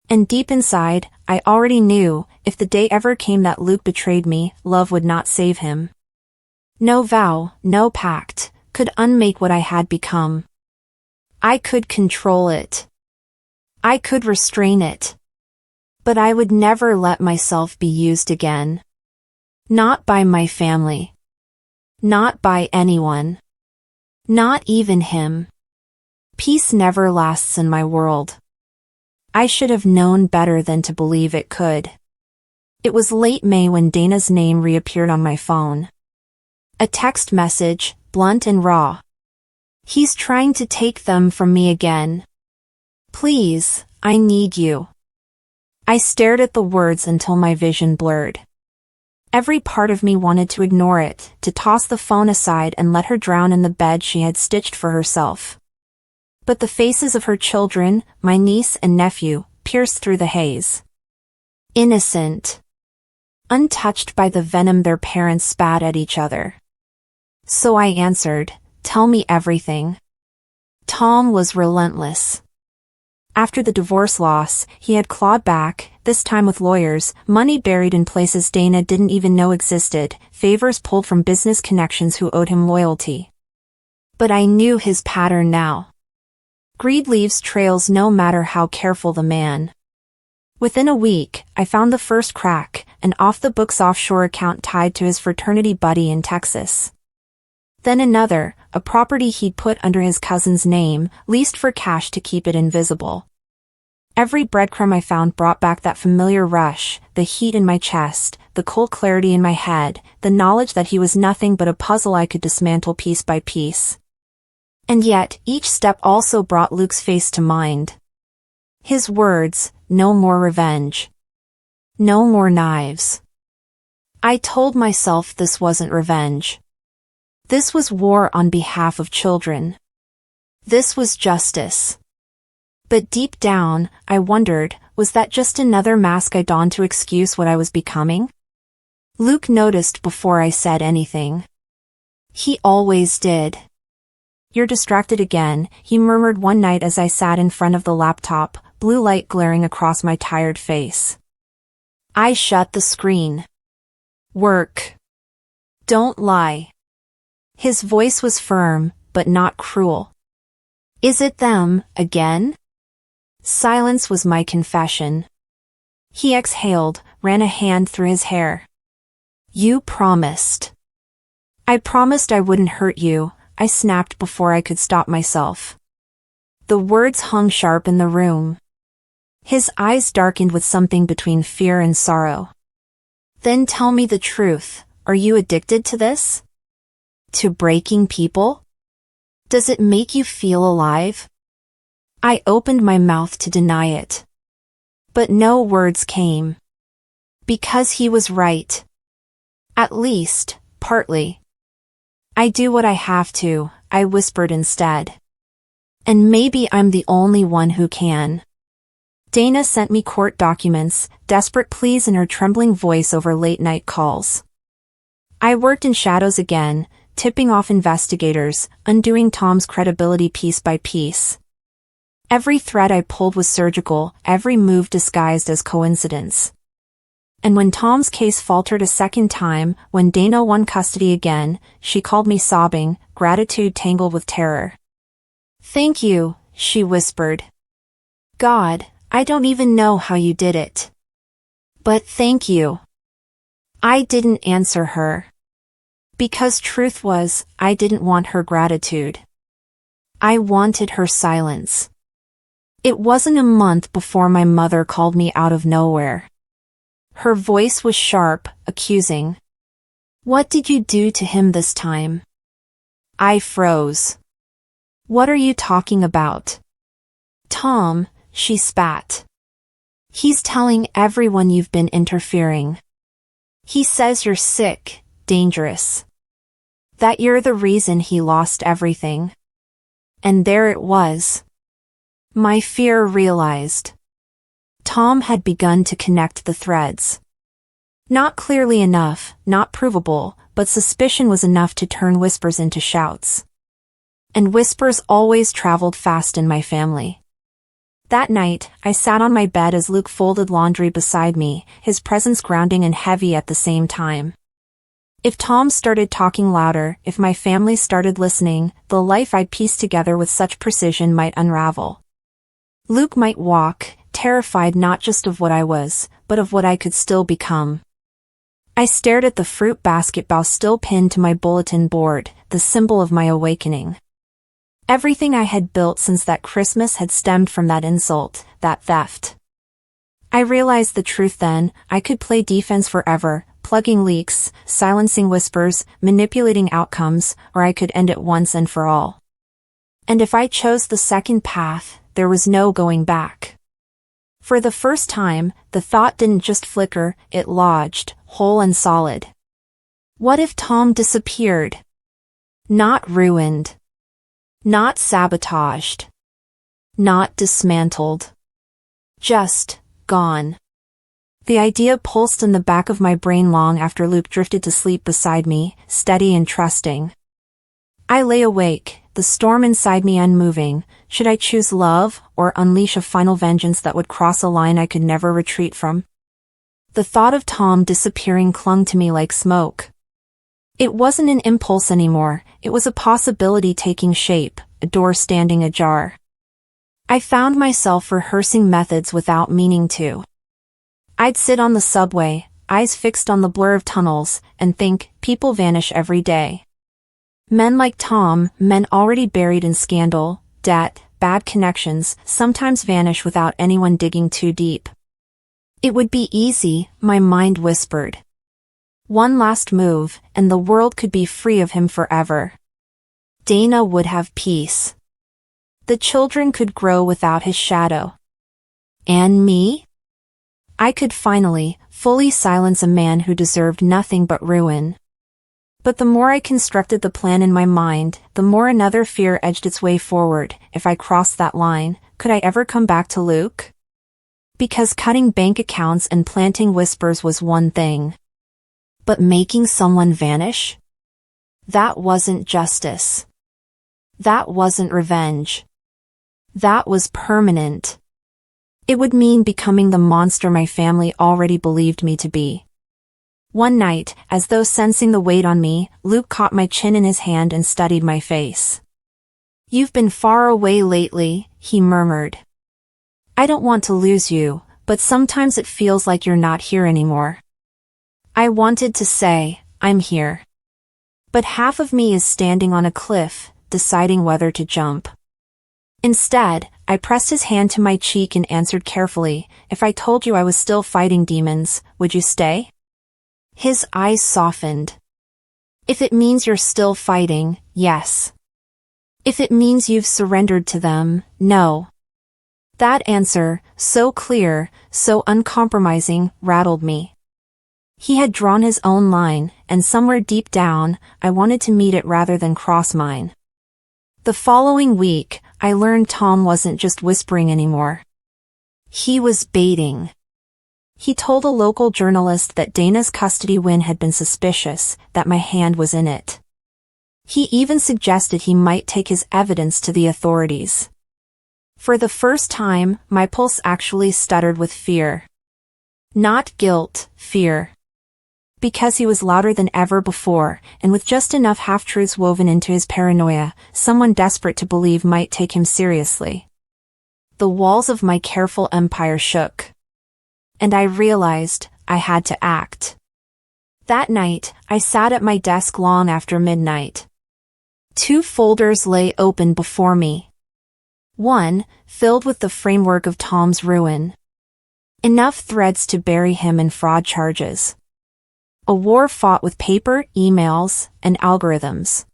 And deep inside, I already knew, if the day ever came that Luke betrayed me, love would not save him. No vow, no pact, could unmake what I had become. I could control it. I could restrain it. But I would never let myself be used again. Not by my family. Not by anyone. Not even him. Peace never lasts in my world. I should have known better than to believe it could. It was late May when Dana's name reappeared on my phone. A text message, blunt and raw. He's trying to take them from me again. Please, I need you. I stared at the words until my vision blurred. Every part of me wanted to ignore it, to toss the phone aside and let her drown in the bed she had stitched for herself. But the faces of her children, my niece and nephew, pierced through the haze. Innocent. Untouched by the venom their parents spat at each other. So I answered, "Tell me everything." Tom was relentless. After the divorce loss, he had clawed back, this time with lawyers, money buried in places Dana didn't even know existed, favors pulled from business connections who owed him loyalty. But I knew his pattern now. Greed leaves trails no matter how careful the man. Within a week, I found the first crack, an off-the-books offshore account tied to his fraternity buddy in Texas. Then another, a property he'd put under his cousin's name, leased for cash to keep it invisible. Every breadcrumb I found brought back that familiar rush, the heat in my chest, the cold clarity in my head, the knowledge that he was nothing but a puzzle I could dismantle piece by piece. And yet, each step also brought Luke's face to mind. His words: no more revenge. No more knives. I told myself this wasn't revenge. This was war on behalf of children. This was justice. But deep down, I wondered, was that just another mask I donned to excuse what I was becoming? Luke noticed before I said anything. He always did. "You're distracted again," he murmured one night as I sat in front of the laptop, blue light glaring across my tired face. I shut the screen. "Work. Don't lie." His voice was firm, but not cruel. "Is it them, again?" Silence was my confession. He exhaled, ran a hand through his hair. "You promised." "I promised I wouldn't hurt you," I snapped before I could stop myself. The words hung sharp in the room. His eyes darkened with something between fear and sorrow. "Then tell me the truth, are you addicted to this? To breaking people? Does it make you feel alive?" I opened my mouth to deny it. But no words came. Because he was right. At least, partly. I do what I have to, I whispered instead. And maybe I'm the only one who can. Dana sent me court documents, desperate pleas in her trembling voice over late-night calls. I worked in shadows again, tipping off investigators, undoing Tom's credibility piece by piece. Every thread I pulled was surgical, every move disguised as coincidence. And when Tom's case faltered a second time, when Dana won custody again, she called me sobbing, gratitude tangled with terror. "Thank you," she whispered. "God, I don't even know how you did it. But thank you." I didn't answer her. Because truth was, I didn't want her gratitude. I wanted her silence. It wasn't a month before my mother called me out of nowhere. Her voice was sharp, accusing. "What did you do to him this time?" I froze. "What are you talking about?" "Tom," she spat. "He's telling everyone you've been interfering. He says you're sick, dangerous. That you're the reason he lost everything." And there it was. My fear realized. Tom had begun to connect the threads. Not clearly enough, not provable, but suspicion was enough to turn whispers into shouts. And whispers always traveled fast in my family. That night, I sat on my bed as Luke folded laundry beside me, his presence grounding and heavy at the same time. If Tom started talking louder, if my family started listening, the life I'd pieced together with such precision might unravel. Luke might walk, terrified not just of what I was, but of what I could still become. I stared at the fruit basket bough still pinned to my bulletin board, the symbol of my awakening. Everything I had built since that Christmas had stemmed from that insult, that theft. I realized the truth then. I could play defense forever, plugging leaks, silencing whispers, manipulating outcomes, or I could end it once and for all. And if I chose the second path, there was no going back. For the first time, the thought didn't just flicker, it lodged, whole and solid. What if Tom disappeared? Not ruined. Not sabotaged. Not dismantled. Just gone. The idea pulsed in the back of my brain long after Luke drifted to sleep beside me, steady and trusting. I lay awake, the storm inside me unmoving. Should I choose love, or unleash a final vengeance that would cross a line I could never retreat from? The thought of Tom disappearing clung to me like smoke. It wasn't an impulse anymore, it was a possibility taking shape, a door standing ajar. I found myself rehearsing methods without meaning to. I'd sit on the subway, eyes fixed on the blur of tunnels, and think, people vanish every day. Men like Tom, men already buried in scandal, debt, bad connections, sometimes vanish without anyone digging too deep. It would be easy, my mind whispered. One last move, and the world could be free of him forever. Dana would have peace. The children could grow without his shadow. And me? I could finally, fully silence a man who deserved nothing but ruin. But the more I constructed the plan in my mind, the more another fear edged its way forward. If I crossed that line, could I ever come back to Luke? Because cutting bank accounts and planting whispers was one thing. But making someone vanish? That wasn't justice. That wasn't revenge. That was permanent. It would mean becoming the monster my family already believed me to be. One night, as though sensing the weight on me, Luke caught my chin in his hand and studied my face. "You've been far away lately," he murmured. "I don't want to lose you, but sometimes it feels like you're not here anymore." I wanted to say, "I'm here." But half of me is standing on a cliff, deciding whether to jump. Instead, I pressed his hand to my cheek and answered carefully, "If I told you I was still fighting demons, would you stay?" His eyes softened. "If it means you're still fighting, yes. If it means you've surrendered to them, no." That answer, so clear, so uncompromising, rattled me. He had drawn his own line, and somewhere deep down, I wanted to meet it rather than cross mine. The following week, I learned Tom wasn't just whispering anymore. He was baiting. He told a local journalist that Dana's custody win had been suspicious, that my hand was in it. He even suggested he might take his evidence to the authorities. For the first time, my pulse actually stuttered with fear. Not guilt, fear. Because he was louder than ever before, and with just enough half-truths woven into his paranoia, someone desperate to believe might take him seriously. The walls of my careful empire shook. And I realized I had to act. That night, I sat at my desk long after midnight. 2 folders lay open before me. One, filled with the framework of Tom's ruin. Enough threads to bury him in fraud charges. A war fought with paper, emails, and algorithms.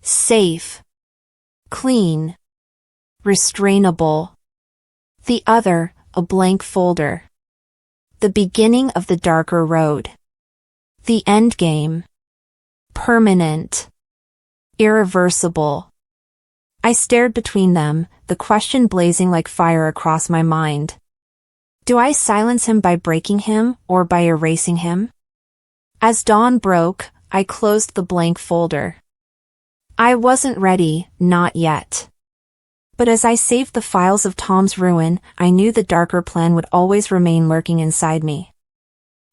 Safe. Clean. Restrainable. The other, a blank folder. The beginning of the darker road. The endgame. Permanent. Irreversible. I stared between them, the question blazing like fire across my mind. Do I silence him by breaking him, or by erasing him? As dawn broke, I closed the blank folder. I wasn't ready, not yet. But as I saved the files of Tom's ruin, I knew the darker plan would always remain lurking inside me.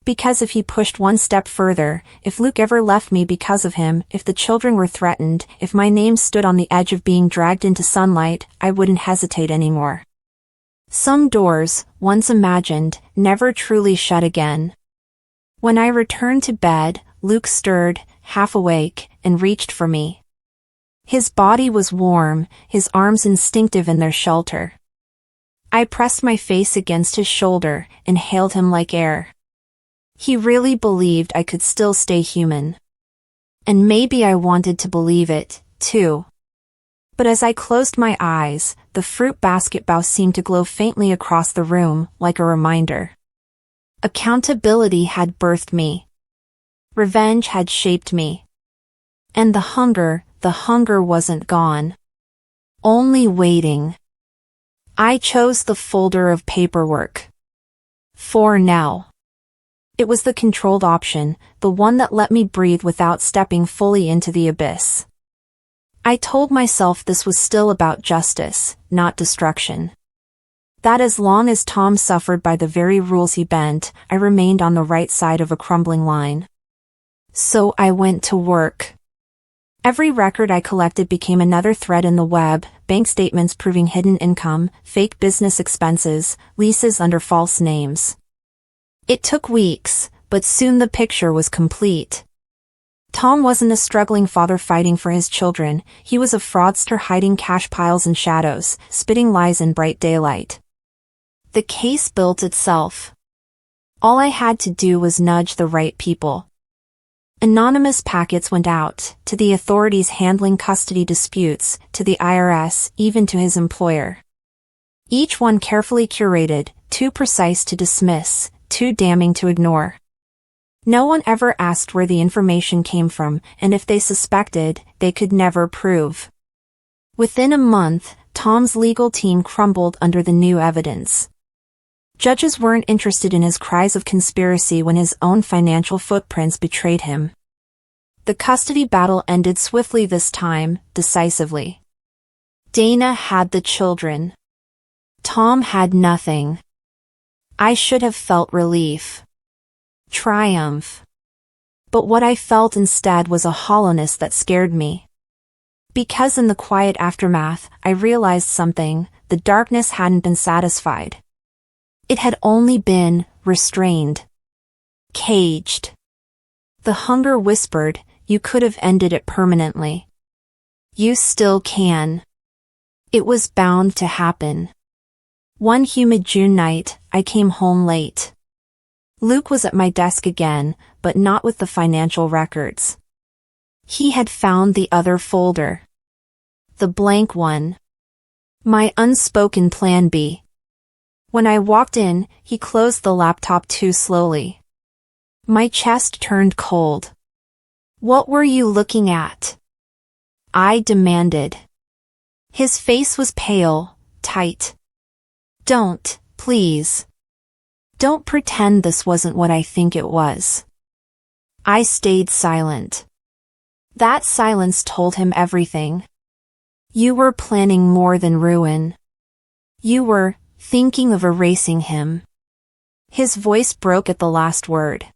Because if he pushed one step further, if Luke ever left me because of him, if the children were threatened, if my name stood on the edge of being dragged into sunlight, I wouldn't hesitate anymore. Some doors, once imagined, never truly shut again. When I returned to bed, Luke stirred, half awake, and reached for me. His body was warm, his arms instinctive in their shelter. I pressed my face against his shoulder, and hailed him like air. He really believed I could still stay human. And maybe I wanted to believe it, too. But as I closed my eyes, the fruit basket bough seemed to glow faintly across the room, like a reminder. Accountability had birthed me. Revenge had shaped me. And the hunger wasn't gone. Only waiting. I chose the folder of paperwork. For now. It was the controlled option, the one that let me breathe without stepping fully into the abyss. I told myself this was still about justice, not destruction. That as long as Tom suffered by the very rules he bent, I remained on the right side of a crumbling line. So I went to work. Every record I collected became another thread in the web, bank statements proving hidden income, fake business expenses, leases under false names. It took weeks, but soon the picture was complete. Tom wasn't a struggling father fighting for his children, he was a fraudster hiding cash piles in shadows, spitting lies in bright daylight. The case built itself. All I had to do was nudge the right people. Anonymous packets went out, to the authorities handling custody disputes, to the IRS, even to his employer. Each one carefully curated, too precise to dismiss, too damning to ignore. No one ever asked where the information came from, and if they suspected, they could never prove. Within a month, Tom's legal team crumbled under the new evidence. Judges weren't interested in his cries of conspiracy when his own financial footprints betrayed him. The custody battle ended swiftly this time, decisively. Dana had the children. Tom had nothing. I should have felt relief. Triumph. But what I felt instead was a hollowness that scared me. Because in the quiet aftermath, I realized something, the darkness hadn't been satisfied. It had only been restrained. Caged. The hunger whispered, you could have ended it permanently. You still can. It was bound to happen. One humid June night, I came home late. Luke was at my desk again, but not with the financial records. He had found the other folder. The blank one. My unspoken plan B. When I walked in, he closed the laptop too slowly. My chest turned cold. What were you looking at? I demanded. His face was pale, tight. Don't, please. Don't pretend this wasn't what I think it was. I stayed silent. That silence told him everything. You were planning more than ruin. You were thinking of erasing him. His voice broke at the last word.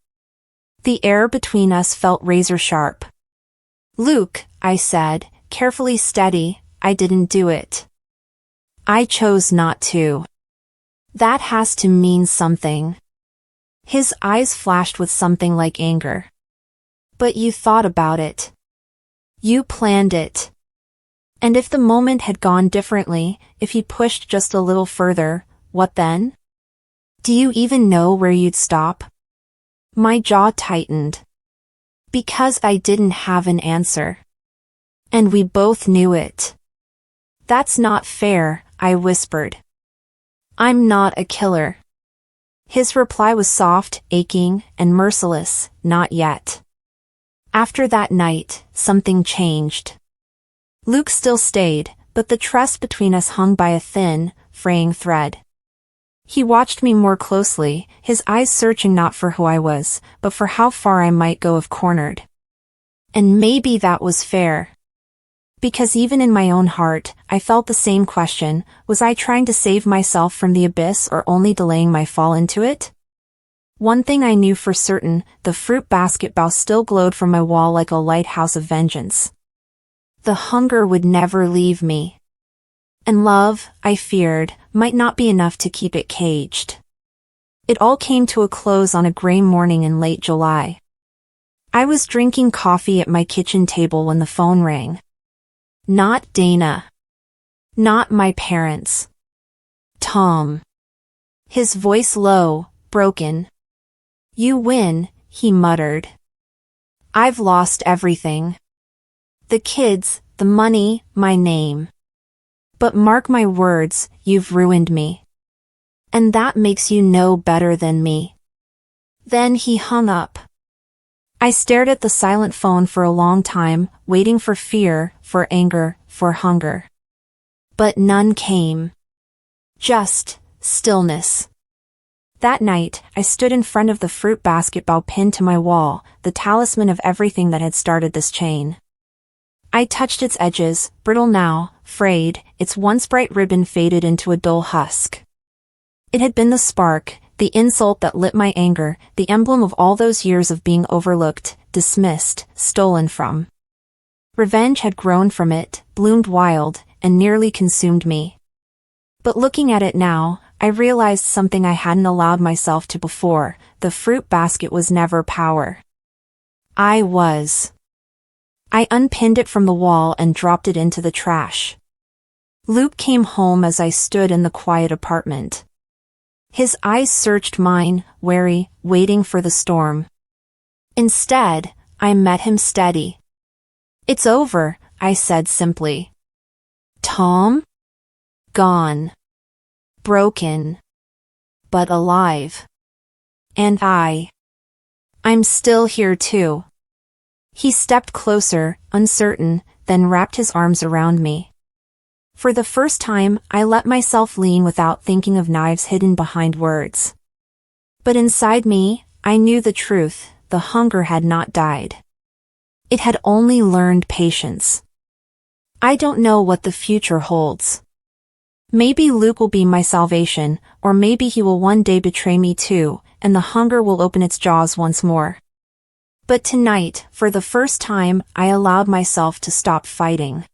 The air between us felt razor sharp. Luke, I said, carefully steady, I didn't do it. I chose not to. That has to mean something. His eyes flashed with something like anger. But you thought about it. You planned it. And if the moment had gone differently, if he pushed just a little further, what then? Do you even know where you'd stop? My jaw tightened. Because I didn't have an answer. And we both knew it. That's not fair, I whispered. I'm not a killer. His reply was soft, aching, and merciless, not yet. After that night, something changed. Luke still stayed, but the trust between us hung by a thin, fraying thread. He watched me more closely, his eyes searching not for who I was, but for how far I might go if cornered. And maybe that was fair. Because even in my own heart, I felt the same question, was I trying to save myself from the abyss or only delaying my fall into it? One thing I knew for certain, the fruit basket bough still glowed from my wall like a lighthouse of vengeance. The hunger would never leave me. And love, I feared, might not be enough to keep it caged. It all came to a close on a gray morning in late July. I was drinking coffee at my kitchen table when the phone rang. Not Dana. Not my parents. Tom. His voice low, broken. You win, he muttered. I've lost everything. The kids, the money, my name. But mark my words, you've ruined me. And that makes you know better than me. Then he hung up. I stared at the silent phone for a long time, waiting for fear, for anger, for hunger. But none came. Just stillness. That night, I stood in front of the fruit basket bough pinned to my wall, the talisman of everything that had started this chain. I touched its edges, brittle now, frayed, its once bright ribbon faded into a dull husk. It had been the spark, the insult that lit my anger, the emblem of all those years of being overlooked, dismissed, stolen from. Revenge had grown from it, bloomed wild, and nearly consumed me. But looking at it now, I realized something I hadn't allowed myself to before, the fruit basket was never power. I was. I unpinned it from the wall and dropped it into the trash. Luke came home as I stood in the quiet apartment. His eyes searched mine, wary, waiting for the storm. Instead, I met him steady. It's over, I said simply. Tom? Gone. Broken. But alive. And I'm still here too. He stepped closer, uncertain, then wrapped his arms around me. For the first time, I let myself lean without thinking of knives hidden behind words. But inside me, I knew the truth, the hunger had not died. It had only learned patience. I don't know what the future holds. Maybe Luke will be my salvation, or maybe he will one day betray me too, and the hunger will open its jaws once more. But tonight, for the first time, I allowed myself to stop fighting.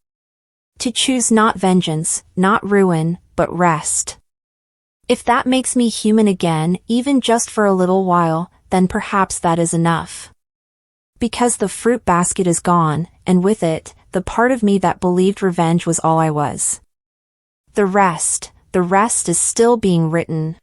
To choose not vengeance, not ruin, but rest. If that makes me human again, even just for a little while, then perhaps that is enough. Because the fruit basket is gone, and with it, the part of me that believed revenge was all I was. The rest is still being written.